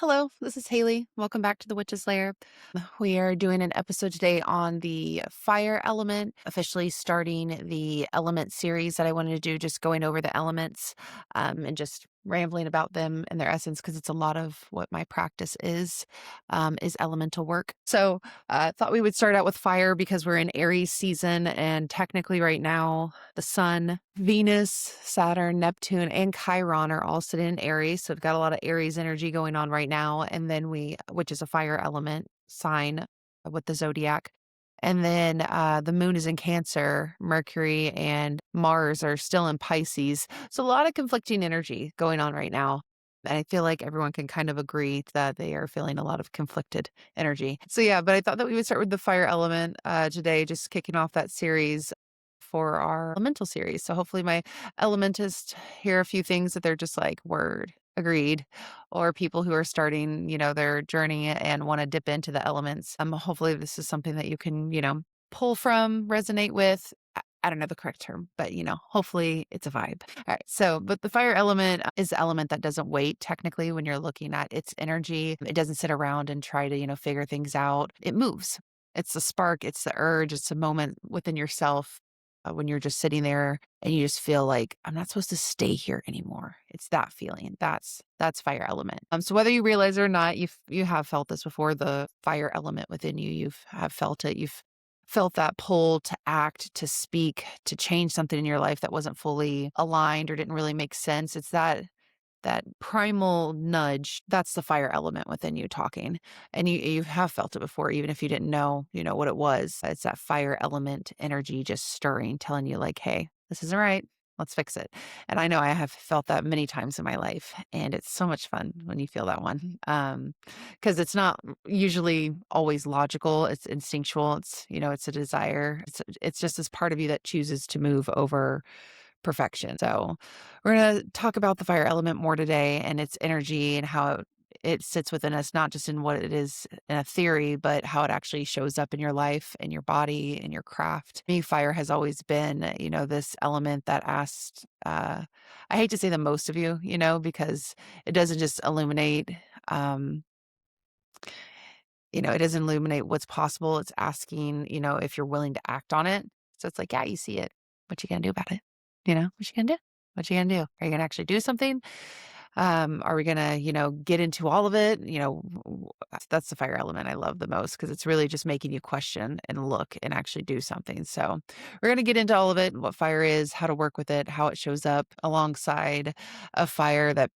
Hello, this is Haley. Welcome back to the Witch's Lair. We are doing an episode today on the fire element, officially starting the element series that I wanted to do, just going over the elements and just rambling about them and their essence, because it's a lot of what my practice is elemental work. So I thought we would start out with fire because we're in Aries season, and technically right now the sun, Venus, Saturn, Neptune, and Chiron are all sitting in Aries. So we've got a lot of Aries energy going on right now. And then which is a fire element sign with the zodiac. And then the moon is in Cancer, Mercury and Mars are still in Pisces. So a lot of conflicting energy going on right now. And I feel like everyone can kind of agree that they are feeling a lot of conflicted energy. So yeah, but I thought that we would start with the fire element today, just kicking off that series for our elemental series. So hopefully my elementists hear a few things that they're just like, word, agreed, or people who are starting, their journey and want to dip into the elements. Hopefully this is something that you can, pull from, resonate with. I don't know the correct term, but hopefully it's a vibe. All right. So, but the fire element is the element that doesn't wait technically when you're looking at its energy. It doesn't sit around and try to, figure things out. It moves. It's the spark, it's the urge, it's a moment within yourself when you're just sitting there and you just feel like I'm not supposed to stay here anymore. It's that feeling. That's fire element. So whether you realize it or not, you have felt this before. The fire element within you, have felt it. You've felt that pull to act, to speak, to change something in your life that wasn't fully aligned or didn't really make sense. It's that primal nudge, that's the fire element within you talking. And you have felt it before, even if you didn't know, what it was. It's that fire element energy just stirring, telling you like, hey, this isn't right. Let's fix it. And I know I have felt that many times in my life. And it's so much fun when you feel that one. Because it's not usually always logical. It's instinctual. It's a desire. It's just this part of you that chooses to move over perfection. So we're going to talk about the fire element more today and its energy and how it sits within us, not just in what it is in a theory, but how it actually shows up in your life, in your body, in your craft. Me, fire has always been, this element that asks, I hate to say the most of you, because it doesn't just illuminate, um, it doesn't illuminate what's possible. It's asking, if you're willing to act on it. So it's like, yeah, you see it. What you gonna do about it? What you gonna do? What you gonna do? Are you gonna actually do something? Are we gonna, get into all of it? That's the fire element I love the most because it's really just making you question and look and actually do something. So we're gonna get into all of it, what fire is, how to work with it, how it shows up alongside a fire that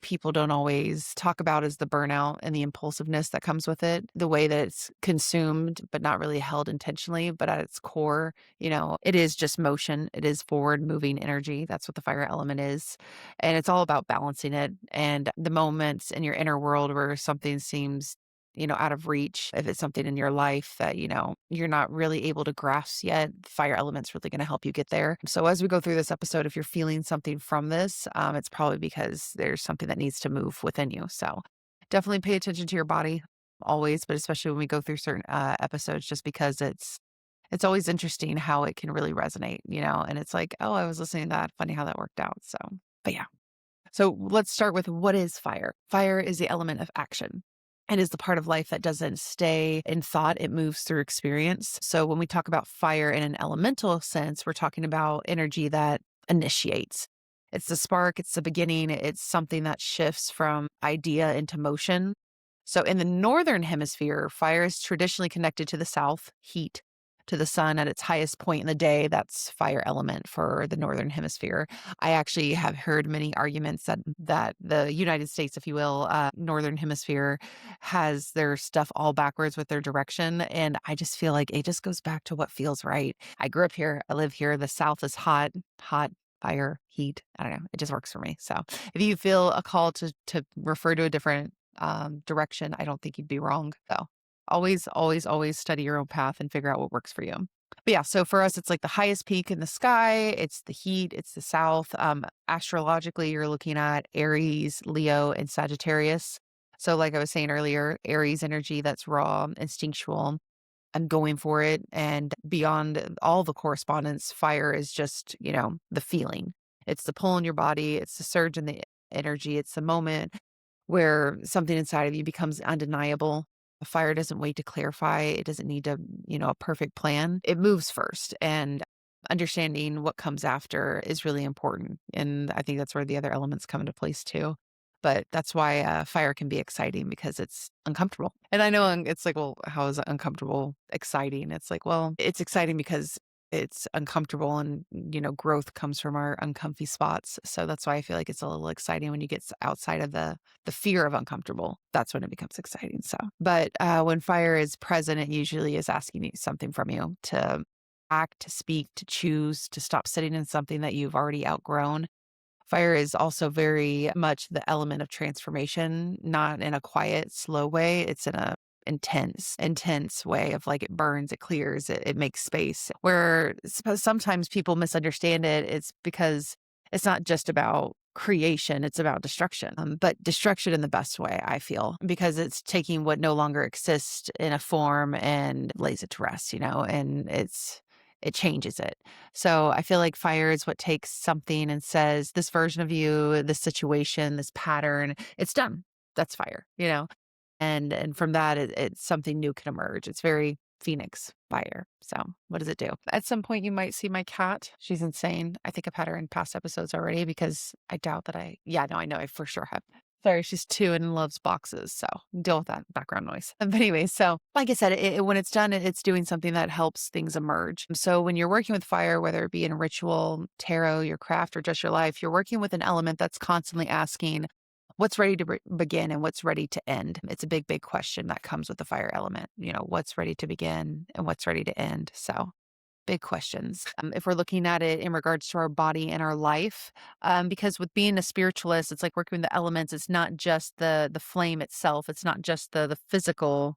people don't always talk about is the burnout and the impulsiveness that comes with it, the way that it's consumed, but not really held intentionally. But at its core, it is just motion. It is forward moving energy. That's what the fire element is. And it's all about balancing it. And the moments in your inner world where something seems out of reach, if it's something in your life that, you're not really able to grasp yet, fire element's really going to help you get there. So as we go through this episode, if you're feeling something from this, it's probably because there's something that needs to move within you. So definitely pay attention to your body always, but especially when we go through certain episodes, just because it's always interesting how it can really resonate, and it's like, oh, I was listening to that. Funny how that worked out. So, but yeah. So let's start with what is fire? Fire is the element of action. And is the part of life that doesn't stay in thought, it moves through experience. So when we talk about fire in an elemental sense, we're talking about energy that initiates. It's the spark, it's the beginning, it's something that shifts from idea into motion. So in the northern hemisphere, fire is traditionally connected to the south, heat, to the sun at its highest point in the day. That's fire element for the northern hemisphere. I actually have heard many arguments that the United States, if you will, northern hemisphere has their stuff all backwards with their direction. And I just feel like it just goes back to what feels right. I grew up here. I live here. The South is hot, hot. Fire, heat. I don't know. It just works for me. So if you feel a call to refer to a different direction, I don't think you'd be wrong. So always, always, always study your own path and figure out what works for you. But yeah, so for us, it's like the highest peak in the sky. It's the heat. It's the south. Astrologically, you're looking at Aries, Leo, and Sagittarius. So like I was saying earlier, Aries energy, that's raw, instinctual, and going for it. And beyond all the correspondence, fire is just, the feeling. It's the pull in your body. It's the surge in the energy. It's the moment where something inside of you becomes undeniable. A fire doesn't wait to clarify. It doesn't need to, a perfect plan. It moves first. And understanding what comes after is really important. And I think that's where the other elements come into place too. But that's why fire can be exciting because it's uncomfortable. And I know it's like, well, how is uncomfortable exciting? It's like, well, it's exciting because it's uncomfortable and, growth comes from our uncomfy spots. So that's why I feel like it's a little exciting when you get outside of the fear of uncomfortable. That's when it becomes exciting. So, but when fire is present, it usually is asking you something from you to act, to speak, to choose, to stop sitting in something that you've already outgrown. Fire is also very much the element of transformation, not in a quiet, slow way. It's in a intense way of like it burns, it clears, it makes space. Where sometimes people misunderstand it. It's because it's not just about creation, it's about destruction. But destruction in the best way, I feel, because it's taking what no longer exists in a form and lays it to rest, and it changes it. So I feel like fire is what takes something and says, this version of you, this situation, this pattern, it's done. That's fire. And from that, it's something new can emerge. It's very Phoenix fire. So what does it do? At some point, you might see my cat. She's insane. I think I've had her in past episodes already because I doubt that yeah, no, I know I for sure have. Sorry, she's 2 and loves boxes, so deal with that background noise. But anyway, so like I said, when it's done, it's doing something that helps things emerge. So when you're working with fire, whether it be in a ritual, tarot, your craft, or just your life, you're working with an element that's constantly asking, what's ready to begin and what's ready to end? It's a big, big question that comes with the fire element. What's ready to begin and what's ready to end? So big questions. If we're looking at it in regards to our body and our life, because with being a spiritualist, it's like working with the elements. It's not just the flame itself. It's not just the physical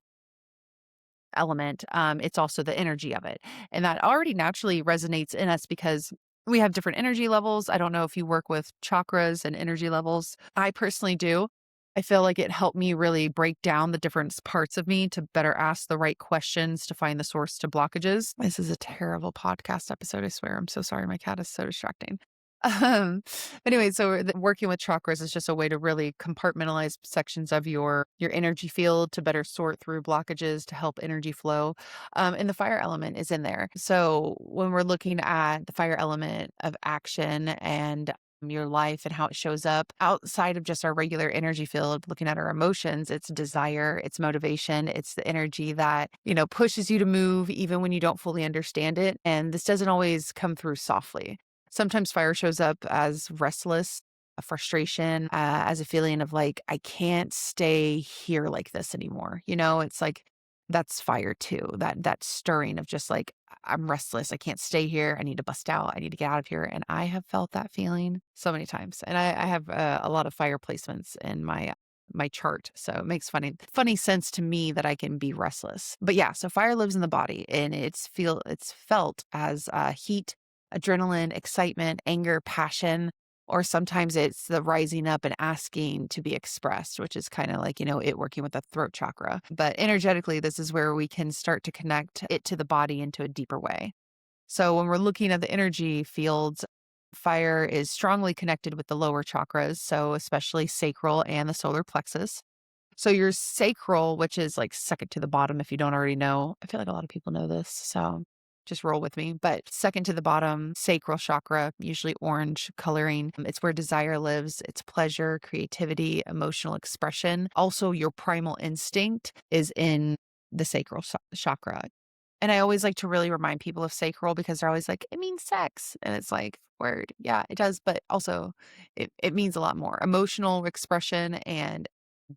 element. It's also the energy of it, and that already naturally resonates in us because we have different energy levels. I don't know if you work with chakras and energy levels. I personally do. I feel like it helped me really break down the different parts of me to better ask the right questions to find the source to blockages. This is a terrible podcast episode, I swear. I'm so sorry. My cat is so distracting. Um, anyway, so working with chakras is just a way to really compartmentalize sections of your energy field to better sort through blockages to help energy flow. And the fire element is in there. So when we're looking at the fire element of action and your life and how it shows up outside of just our regular energy field, looking at our emotions, it's desire, it's motivation, it's the energy that, pushes you to move even when you don't fully understand it. And this doesn't always come through softly. Sometimes fire shows up as restless, a frustration, as a feeling of like, I can't stay here like this anymore. It's like that's fire too. That stirring of just like, I'm restless. I can't stay here. I need to bust out. I need to get out of here. And I have felt that feeling so many times. And I have a lot of fire placements in my chart. So it makes funny sense to me that I can be restless. But yeah, so fire lives in the body and it's felt as heat, adrenaline, excitement, anger, passion, or sometimes it's the rising up and asking to be expressed, which is kind of like, it working with the throat chakra. But energetically, this is where we can start to connect it to the body into a deeper way. So when we're looking at the energy fields, fire is strongly connected with the lower chakras, so especially sacral and the solar plexus. So your sacral, which is like second to the bottom, if you don't already know, I feel like a lot of people know this, so just roll with me. But second to the bottom, sacral chakra, usually orange coloring. It's where desire lives. It's pleasure, creativity, emotional expression. Also, your primal instinct is in the sacral chakra. And I always like to really remind people of sacral because they're always like, it means sex. And it's like, word. Yeah, it does. But also, it means a lot more. Emotional expression and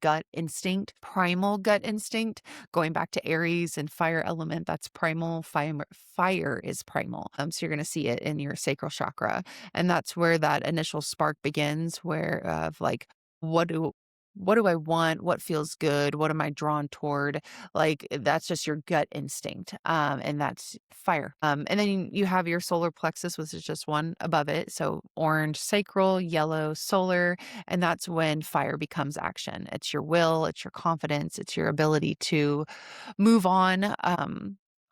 gut instinct, primal gut instinct, going back to Aries and fire element, that's primal. Fire is primal. So you're going to see it in your sacral chakra. And that's where that initial spark begins, where of like, what do I want? What feels good? What am I drawn toward? Like that's just your gut instinct. And that's fire. And then you have your solar plexus, which is just one above it. So orange sacral, yellow solar, and that's when fire becomes action. It's your will, it's your confidence, it's your ability to move on.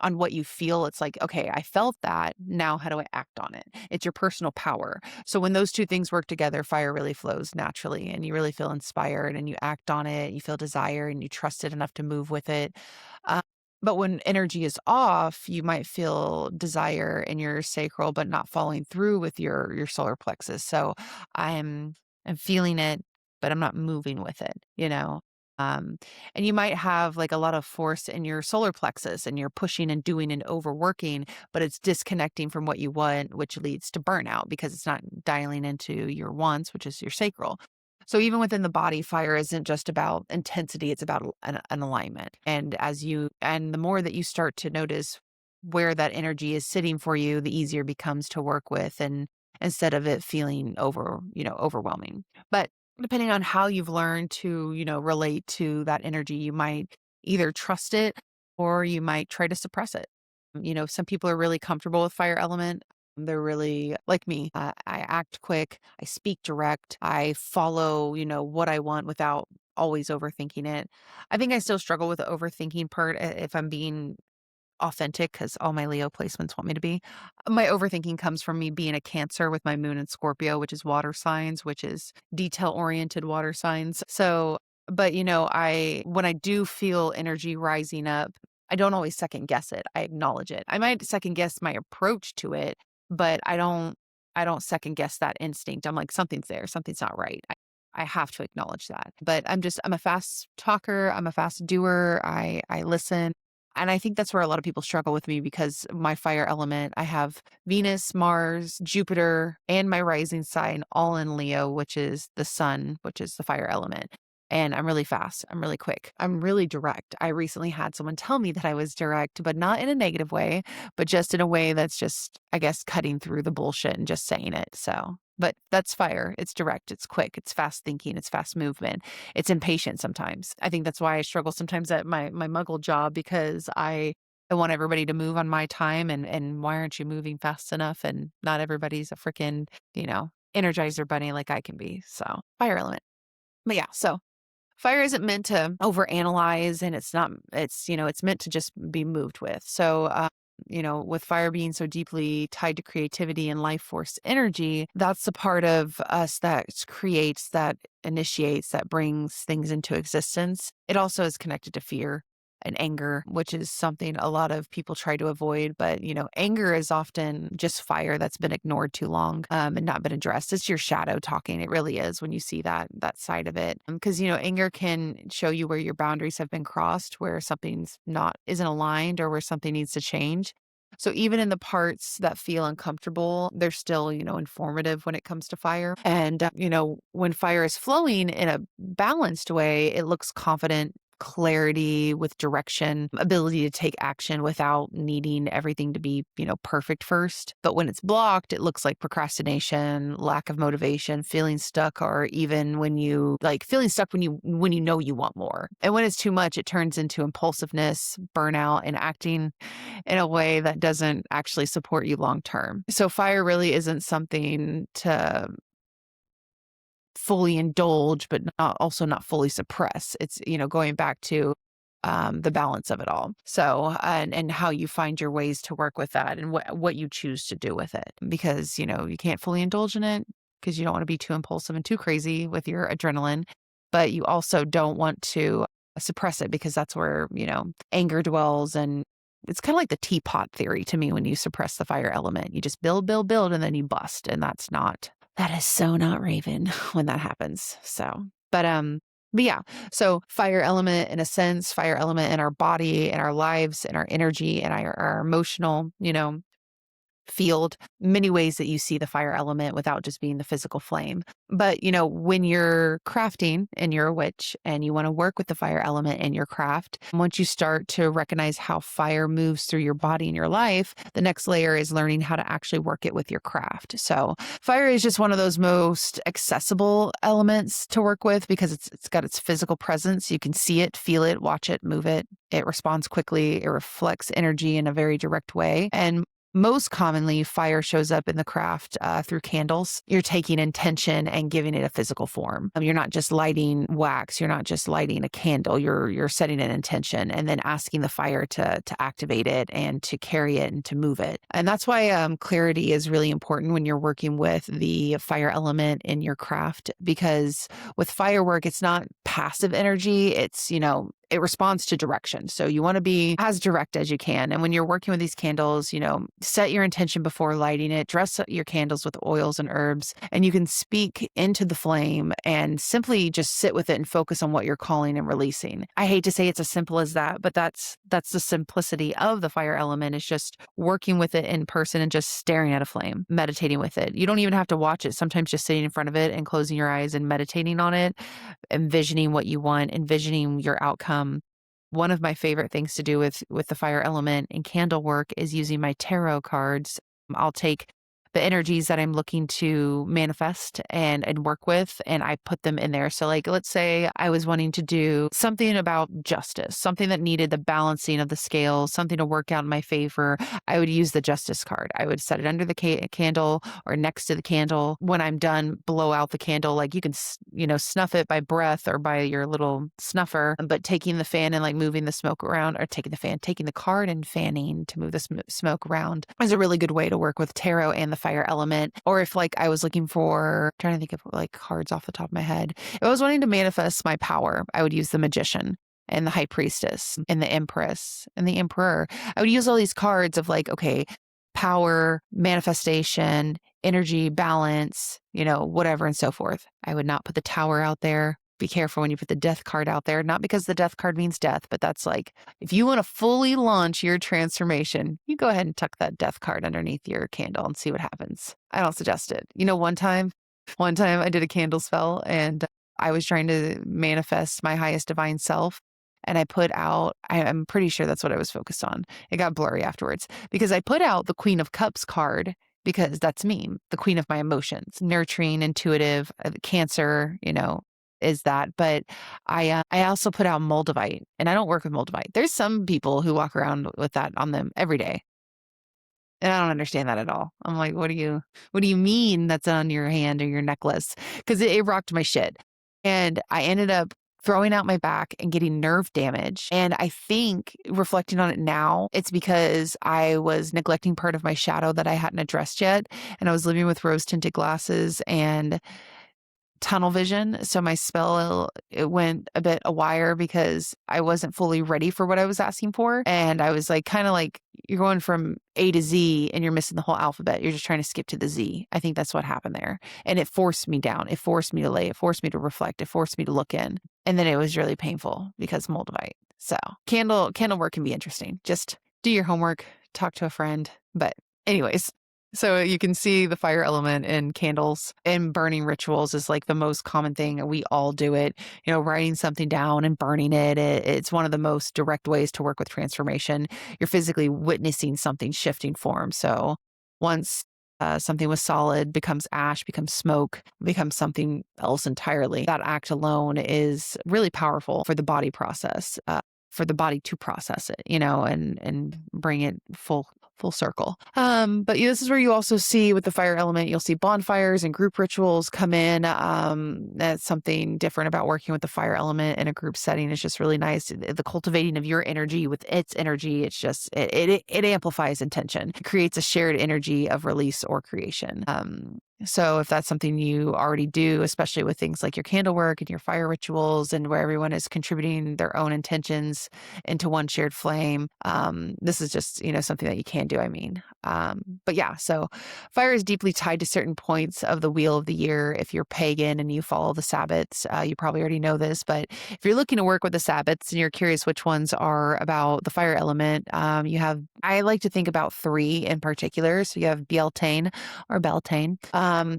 on what you feel. It's like, okay, I felt that. Now how do I act on it? It's your personal power. So when those two things work together, fire really flows naturally and you really feel inspired and you act on it, you feel desire and you trust it enough to move with it. Uh, but when energy is off, you might feel desire in your sacral, but not following through with your solar plexus. So I'm I'm feeling it, but I'm not moving with it, you know? Um, and you might have like a lot of force in your solar plexus and you're pushing and doing and overworking, but it's disconnecting from what you want, which leads to burnout because it's not dialing into your wants, which is your sacral. So even within the body, fire isn't just about intensity, it's about an alignment. And the more that you start to notice where that energy is sitting for you, the easier it becomes to work with and instead of it feeling overwhelming. But depending on how you've learned to, relate to that energy, you might either trust it or you might try to suppress it. Some people are really comfortable with fire element. They're really like me. I act quick. I speak direct. I follow, what I want without always overthinking it. I think I still struggle with the overthinking part if I'm being authentic because all my Leo placements want me to be. My overthinking comes from me being a Cancer with my moon in Scorpio, which is water signs, which is detail-oriented water signs. So, but I when I do feel energy rising up, I don't always second guess it. I acknowledge it. I might second guess my approach to it, but I don't second guess that instinct. I'm like, something's there, something's not right. I have to acknowledge that. But I'm a fast talker, I'm a fast doer. I listen. And I think that's where a lot of people struggle with me because my fire element, I have Venus, Mars, Jupiter, and my rising sign all in Leo, which is the sun, which is the fire element. And I'm really fast. I'm really quick. I'm really direct. I recently had someone tell me that I was direct, but not in a negative way, but just in a way that's just, I guess, cutting through the bullshit and just saying it. So, but that's fire. It's direct. It's quick. It's fast thinking. It's fast movement. It's impatient sometimes. I think that's why I struggle sometimes at my muggle job because I want everybody to move on my time and why aren't you moving fast enough? And not everybody's a freaking, energizer bunny like I can be. So fire element. But yeah, so fire isn't meant to overanalyze and it's meant to just be moved with. So, with fire being so deeply tied to creativity and life force energy, that's the part of us that creates, that initiates, that brings things into existence. It also is connected to fear and anger, which is something a lot of people try to avoid. But, anger is often just fire that's been ignored too long and not been addressed. It's your shadow talking. It really is when you see that side of it. Because, anger can show you where your boundaries have been crossed, where isn't aligned or where something needs to change. So even in the parts that feel uncomfortable, they're still, informative when it comes to fire. And, when fire is flowing in a balanced way, it looks confident, clarity with direction, ability to take action without needing everything to be, perfect first. But when it's blocked, it looks like procrastination, lack of motivation, feeling stuck, or even when you like feeling stuck when you know you want more. And when it's too much, it turns into impulsiveness, burnout, and acting in a way that doesn't actually support you long term. So fire really isn't something to fully indulge, but not fully suppress. It's, going back to the balance of it all. So, and how you find your ways to work with that and what you choose to do with it. Because, you can't fully indulge in it because you don't want to be too impulsive and too crazy with your adrenaline, but you also don't want to suppress it because that's where, anger dwells. And it's kind of like the teapot theory to me when you suppress the fire element. You just build, and then you bust. And that is so not Raven when that happens. So, but yeah, so fire element in a sense, fire element in our body, in our lives, in our energy, and our emotional, field, many ways that you see the fire element without just being the physical flame. But, when you're crafting and you're a witch and you want to work with the fire element in your craft, once you start to recognize how fire moves through your body and your life, the next layer is learning how to actually work it with your craft. So fire is just one of those most accessible elements to work with because it's got its physical presence. You can see it, feel it, watch it, move it. It responds quickly. It reflects energy in a very direct way. And Most commonly, fire shows up in the craft through candles. You're taking intention and giving it a physical form. You're not just lighting wax. You're not just lighting a candle. You're setting an intention and then asking the fire to activate it and to carry it and to move it. And that's why clarity is really important when you're working with the fire element in your craft, because with firework, it's not passive energy. It responds to direction. So you want to be as direct as you can. And when you're working with these candles, set your intention before lighting it, dress your candles with oils and herbs, and you can speak into the flame and simply just sit with it and focus on what you're calling and releasing. I hate to say it's as simple as that, but that's the simplicity of the fire element, is just working with it in person and just staring at a flame, meditating with it. You don't even have to watch it. Sometimes just sitting in front of it and closing your eyes and meditating on it, envisioning what you want, envisioning your outcome. One of my favorite things to do with the fire element in candle work is using my tarot cards. I'll take the energies that I'm looking to manifest and work with, and I put them in there. So like, let's say I was wanting to do something about justice, something that needed the balancing of the scales, something to work out in my favor. I would use the justice card. I would set it under the candle or next to the candle. When I'm done, blow out the candle. Like you can, snuff it by breath or by your little snuffer, but taking the fan and like moving the smoke around, or taking the card and fanning to move the smoke around is a really good way to work with tarot and the fire element. Or if like I was looking for, trying to think of like cards off the top of my head, if I was wanting to manifest my power, I would use the magician and the high priestess and the empress and the emperor. I would use all these cards of like, okay, power, manifestation, energy, balance, whatever and so forth. I would not put the tower out there. Be careful when you put the death card out there, not because the death card means death, but that's like, if you want to fully launch your transformation, you go ahead and tuck that death card underneath your candle and see what happens. I don't suggest it. One time I did a candle spell and I was trying to manifest my highest divine self. And I put out, I'm pretty sure that's what I was focused on. It got blurry afterwards because I put out the Queen of Cups card, because that's me, the queen of my emotions, nurturing, intuitive, Cancer, is that. But I also put out Moldavite, and I don't work with Moldavite. There's some people who walk around with that on them every day. And I don't understand that at all. I'm like, what do you mean that's on your hand or your necklace? Because it rocked my shit. And I ended up throwing out my back and getting nerve damage. And I think, reflecting on it now, it's because I was neglecting part of my shadow that I hadn't addressed yet. And I was living with rose tinted glasses and tunnel vision. So my spell, it went a bit a wire because I wasn't fully ready for what I was asking for. And I was like, kind of like, you're going from A to Z and you're missing the whole alphabet. You're just trying to skip to the Z. I think that's what happened there. And it forced me down. It forced me to lay. It forced me to reflect. It forced me to look in. And then it was really painful because Moldavite. So candle work can be interesting. Just do your homework, talk to a friend. But anyways, so you can see the fire element in candles, and burning rituals is like the most common thing. We all do it, writing something down and burning it. It's one of the most direct ways to work with transformation. You're physically witnessing something shifting form. So once something was solid becomes ash, becomes smoke, becomes something else entirely. That act alone is really powerful for the body process, for the body to process it, and bring it full circle. But this is where you also see with the fire element, you'll see bonfires and group rituals come in. That's something different about working with the fire element in a group setting. It's just really nice. The cultivating of your energy with its energy, it's just, it amplifies intention. It creates a shared energy of release or creation. So if that's something you already do, especially with things like your candle work and your fire rituals, and where everyone is contributing their own intentions into one shared flame, this is just, something that you can do, but yeah, so fire is deeply tied to certain points of the wheel of the year. If you're pagan and you follow the Sabbats, you probably already know this, but if you're looking to work with the Sabbats and you're curious which ones are about the fire element, I like to think about 3 in particular. So you have Beltane or Beltane.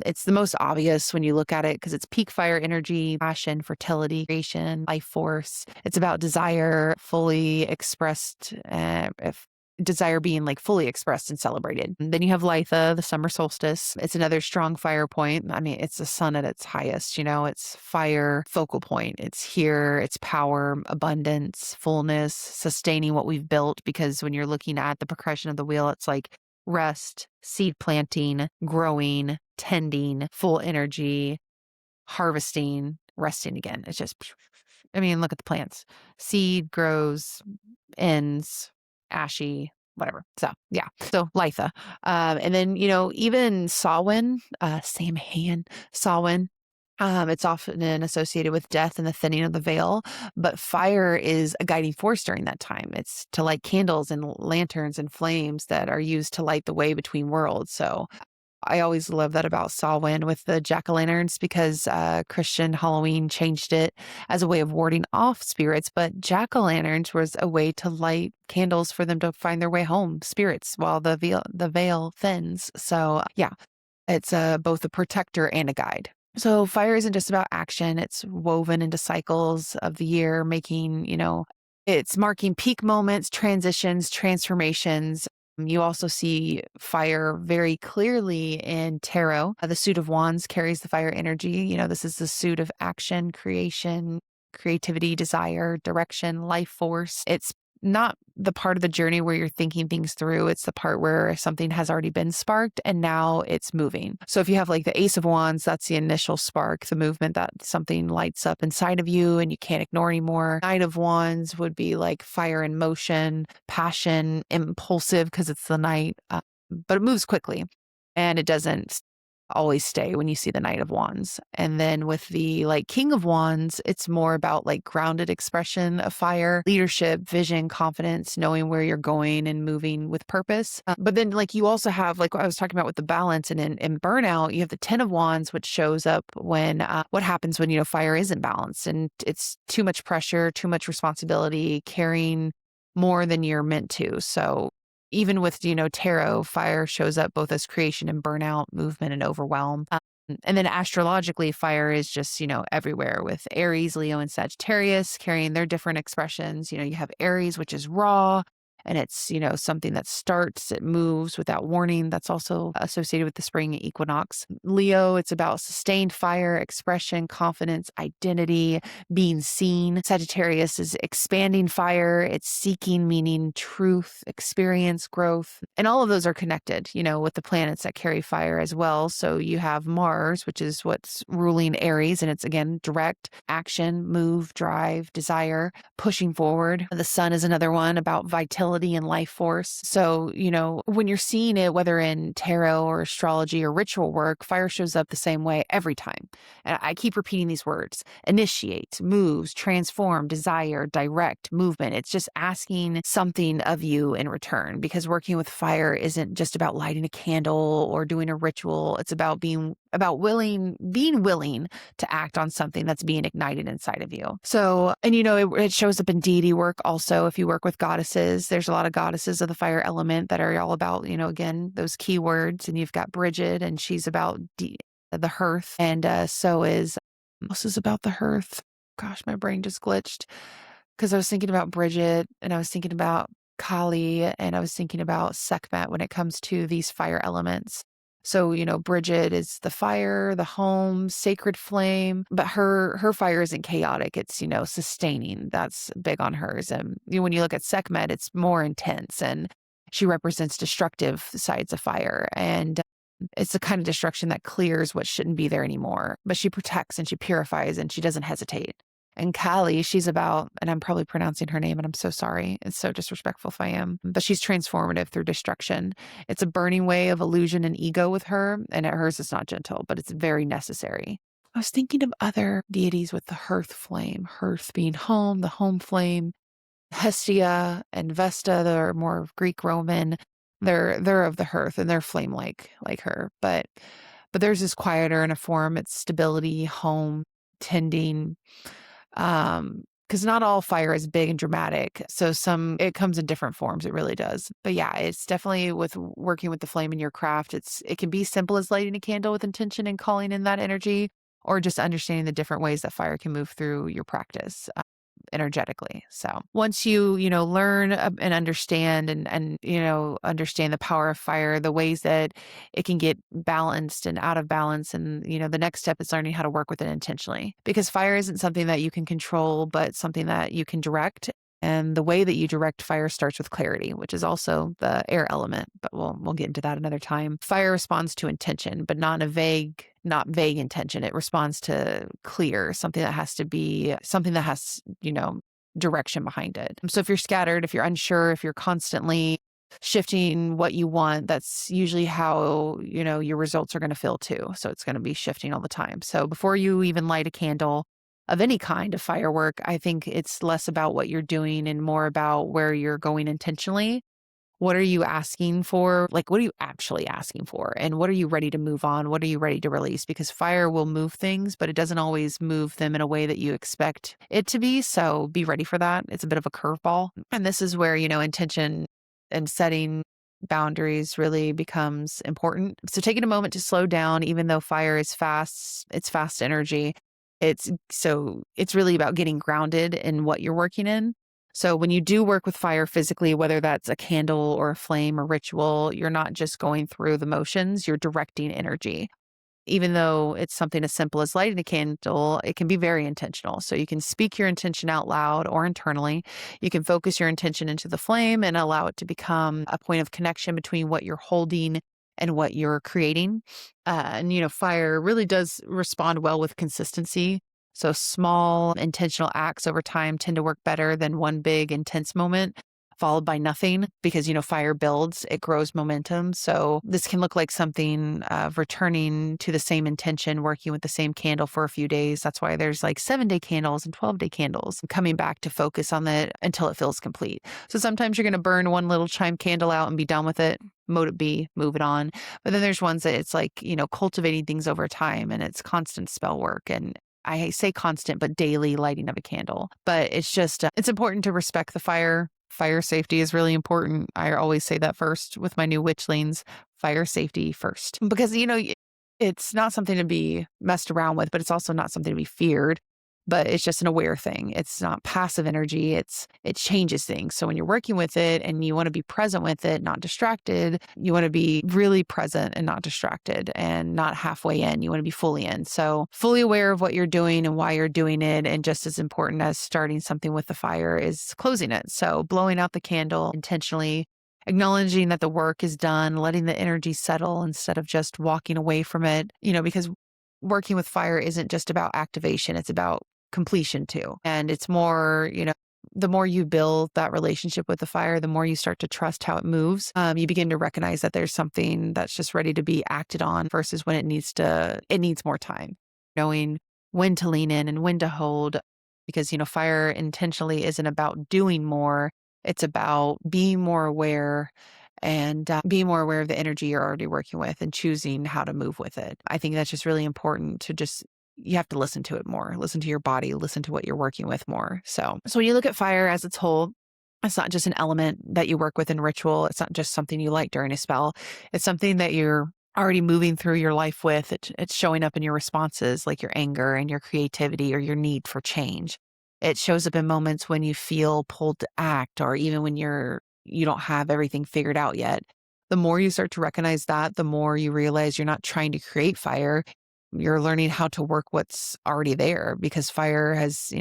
It's the most obvious when you look at it because it's peak fire energy, passion, fertility, creation, life force. It's about desire fully expressed, desire being like fully expressed and celebrated. And then you have Litha, the summer solstice. It's another strong fire point. It's the sun at its highest, it's fire focal point. It's here, it's power, abundance, fullness, sustaining what we've built. Because when you're looking at the progression of the wheel, it's like rest, seed planting, growing, tending, full energy, harvesting, resting again. It's just, I mean, look at the plants. Seed grows, ends, ashy, whatever. So yeah. So Litha. And then, even Samhain, Samhain, Samhain. It's often associated with death and the thinning of the veil, but fire is a guiding force during that time. It's to light candles and lanterns and flames that are used to light the way between worlds. So I always love that about Samhain with the jack-o'-lanterns because Christian Halloween changed it as a way of warding off spirits, but jack-o'-lanterns was a way to light candles for them to find their way home, spirits, while the veil thins. So yeah, it's both a protector and a guide. So fire isn't just about action. It's woven into cycles of the year, it's marking peak moments, transitions, transformations. You also see fire very clearly in tarot. The suit of wands carries the fire energy. This is the suit of action, creation, creativity, desire, direction, life force. It's not the part of the journey where you're thinking things through. It's the part where something has already been sparked and now it's moving. So if you have like the Ace of Wands, that's the initial spark, the movement that something lights up inside of you and you can't ignore anymore. Knight of Wands would be like fire in motion, passion, impulsive because it's the night, but it moves quickly and it doesn't always stay when you see the Knight of Wands. And then with the like King of Wands, it's more about like grounded expression of fire, leadership, vision, confidence, knowing where you're going and moving with purpose. But then like you also have like what I was talking about with the balance and in burnout, you have the 10 of Wands, which shows up when what happens when, fire isn't balanced and it's too much pressure, too much responsibility, carrying more than you're meant to. So even with, tarot, fire shows up both as creation and burnout, movement and overwhelm. And then astrologically, fire is just, everywhere with Aries, Leo, and Sagittarius carrying their different expressions. You have Aries, which is raw, and it's, something that starts, it moves without warning. That's also associated with the spring equinox. Leo, it's about sustained fire, expression, confidence, identity, being seen. Sagittarius is expanding fire. It's seeking meaning, truth, experience, growth. And all of those are connected, with the planets that carry fire as well. So you have Mars, which is what's ruling Aries, and it's again direct action, move, drive, desire, pushing forward. The sun is another one about vitality and life force. So, when you're seeing it, whether in tarot or astrology or ritual work, fire shows up the same way every time. And I keep repeating these words: initiate, moves, transform, desire, direct, movement. It's just asking something of you in return, because working with fire isn't just about lighting a candle or doing a ritual. It's about being willing to act on something that's being ignited inside of you. So, and it shows up in deity work also. If you work with goddesses, there's a lot of goddesses of the fire element that are all about, again, those keywords. And you've got Bridget, and she's about the hearth. And so is, this is about the hearth. Gosh, my brain just glitched because I was thinking about Bridget and I was thinking about Kali and I was thinking about Sekhmet when it comes to these fire elements. So, Bridget is the fire, the home, sacred flame, but her fire isn't chaotic. It's, sustaining. That's big on hers. And when you look at Sekhmet, it's more intense and she represents destructive sides of fire. And it's the kind of destruction that clears what shouldn't be there anymore. But she protects and she purifies and she doesn't hesitate. And Kali, she's about, and I'm probably pronouncing her name and I'm so sorry. It's so disrespectful if I am, but she's transformative through destruction. It's a burning way of illusion and ego with her, and at hers it's not gentle, but it's very necessary. I was thinking of other deities with the hearth flame, hearth being home, the home flame, Hestia and Vesta, they're more Greek Roman. They're of the hearth and they're flame like her, but theirs is quieter in a form. It's stability, home, tending. Because not all fire is big and dramatic. So it comes in different forms. It really does. But yeah, it's definitely with working with the flame in your craft. It can be simple as lighting a candle with intention and calling in that energy, or just understanding the different ways that fire can move through your practice. Energetically. So once you, learn and understand and, understand the power of fire, the ways that it can get balanced and out of balance. And, the next step is learning how to work with it intentionally, because fire isn't something that you can control, but something that you can direct. And the way that you direct fire starts with clarity, which is also the air element, but we'll get into that another time. Fire responds to intention, but not vague intention. It responds to clear, something that has to be something that has, direction behind it. So if you're scattered, if you're unsure, if you're constantly shifting what you want, that's usually how, your results are going to feel too. So it's going to be shifting all the time. So before you even light a candle of any kind of firework, I think it's less about what you're doing and more about where you're going intentionally. What are you asking for? Like, what are you actually asking for? And what are you ready to move on? What are you ready to release? Because fire will move things, but it doesn't always move them in a way that you expect it to be. So be ready for that. It's a bit of a curveball. And this is where, intention and setting boundaries really becomes important. So taking a moment to slow down, even though fire is fast, it's fast energy. It's really about getting grounded in what you're working in. So when you do work with fire physically, whether that's a candle or a flame or ritual, you're not just going through the motions, you're directing energy. Even though it's something as simple as lighting a candle, it can be very intentional. So you can speak your intention out loud or internally. You can focus your intention into the flame and allow it to become a point of connection between what you're holding and what you're creating. Fire really does respond well with consistency. So small intentional acts over time tend to work better than one big intense moment followed by nothing because, fire builds, it grows momentum. So this can look like something of returning to the same intention, working with the same candle for a few days. That's why there's like 7-day candles and 12-day candles, coming back to focus on it until it feels complete. So sometimes you're going to burn one little chime candle out and be done with it. Mode it be, move it on. But then there's ones that it's like, cultivating things over time and it's constant spell work. And I say constant, but daily lighting of a candle. But it's just, it's important to respect the fire. Fire safety is really important. I always say that first with my new witchlings, fire safety first. Because, it's not something to be messed around with, but it's also not something to be feared. But it's just an aware thing. It's not passive energy. It changes things. So when you're working with it and you want to be present with it, not distracted, you want to be really present and not distracted and not halfway in. You want to be fully in. So fully aware of what you're doing and why you're doing it. And just as important as starting something with the fire is closing it. So blowing out the candle intentionally, acknowledging that the work is done, letting the energy settle instead of just walking away from it, because working with fire isn't just about activation. It's about completion too. And it's more, the more you build that relationship with the fire, the more you start to trust how it moves. You begin to recognize that there's something that's just ready to be acted on versus when it needs more time. Knowing when to lean in and when to hold, because, fire intentionally isn't about doing more. It's about being more aware and being more aware of the energy you're already working with and choosing how to move with it. I think that's just really important to you have to listen to it more, listen to your body, listen to what you're working with more. So when you look at fire as its whole, it's not just an element that you work with in ritual. It's not just something you light during a spell. It's something that you're already moving through your life with. It's showing up in your responses, like your anger and your creativity or your need for change. It shows up in moments when you feel pulled to act or even when you don't have everything figured out yet. The more you start to recognize that, the more you realize you're not trying to create fire. You're learning how to work what's already there because fire has,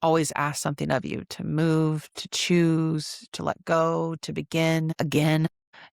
always asked something of you to move, to choose, to let go, to begin again.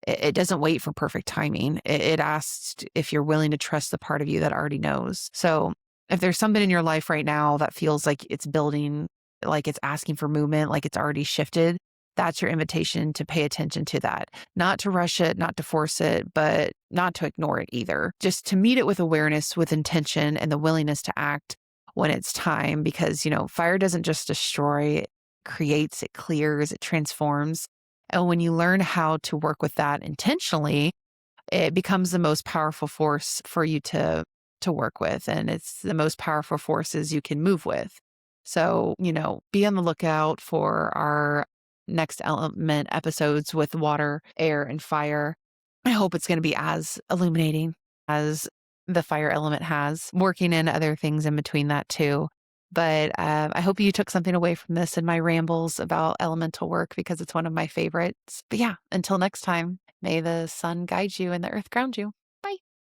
It doesn't wait for perfect timing. It asks if you're willing to trust the part of you that already knows. So if there's something in your life right now that feels like it's building, like it's asking for movement, like it's already shifted, that's your invitation to pay attention to that. Not to rush it, not to force it, but not to ignore it either. Just to meet it with awareness, with intention, and the willingness to act when it's time. Because, fire doesn't just destroy, it creates, it clears, it transforms. And when you learn how to work with that intentionally, it becomes the most powerful force for you to work with. And it's the most powerful forces you can move with. So, be on the lookout for our next element episodes with water, air, and fire. I hope it's going to be as illuminating as the fire element has, working in other things in between that too. But I hope you took something away from this and my rambles about elemental work because it's one of my favorites. But yeah, until next time, may the sun guide you and the earth ground you.